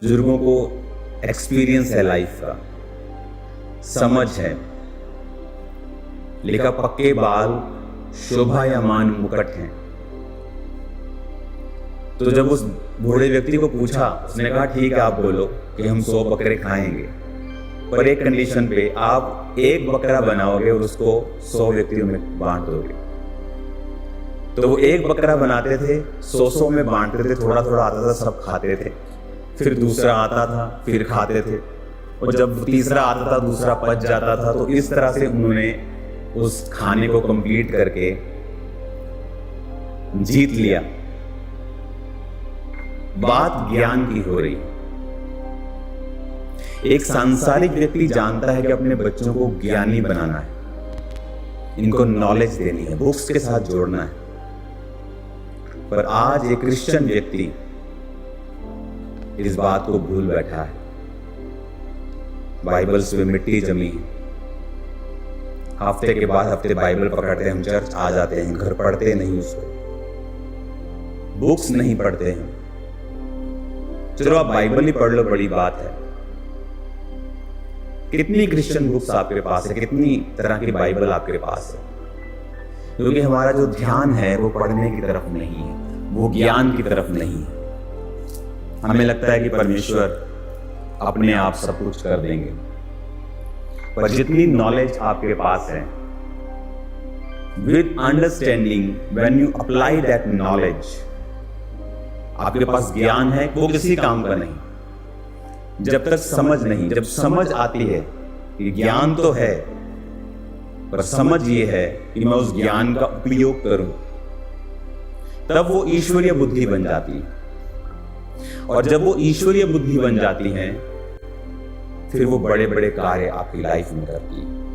बुजुर्गों को एक्सपीरियंस है लाइफ का, समझ है, लिखा पक्के बाल शोभायमान मुकुट हैं। तो जब उस बूढ़े व्यक्ति को पूछा, उसने कहा ठीक है आप बोलो कि हम 100 बकरे खाएंगे, पर एक कंडीशन पे, आप एक बकरा बनाओगे और उसको 100 व्यक्तियों में बांट दोगे। तो वो एक बकरा बनाते थे, 100 में बांटते थे, थोड़ा थोड़ा आता था, सब खाते थे। फिर दूसरा आता था, फिर खाते थे, और जब तीसरा आता था दूसरा पच जाता था। तो इस तरह से उन्होंने उस खाने को कंप्लीट करके जीत लिया। बात ज्ञान की हो रही। एक सांसारिक व्यक्ति जानता है कि अपने बच्चों को ज्ञानी बनाना है, इनको नॉलेज देनी है, बुक्स के साथ जोड़ना है। पर आज एक क्रिश्चियन व्यक्ति इस बात को भूल बैठा है। बाइबल्स पे मिट्टी जमी है, हफ्ते के बाद हफ्ते बाइबल पकड़ते हैं, हम चर्च आ जाते हैं, घर पढ़ते नहीं, उसको बुक्स नहीं पढ़ते हैं। चलो आप बाइबल ही पढ़ लो, बड़ी बात है। कितनी क्रिश्चियन बुक्स आपके पास है, कितनी तरह की बाइबल आपके पास है? क्योंकि हमारा जो ध्यान है वो पढ़ने की तरफ नहीं है, वो ज्ञान की तरफ नहीं है। हमें लगता है कि परमेश्वर अपने आप सब कुछ कर देंगे, पर जितनी नॉलेज आपके पास है, with understanding, when you apply that knowledge, आपके पास ज्ञान है, वो किसी काम का नहीं जब तक समझ नहीं। जब समझ आती है कि ज्ञान तो है, पर समझ ये है कि मैं उस ज्ञान का उपयोग करूं, तब वो ईश्वरीय बुद्धि बन जाती है। और जब वो ईश्वरीय बुद्धि बन जाती है, फिर वो बड़े बड़े कार्य आपकी लाइफ में करती है।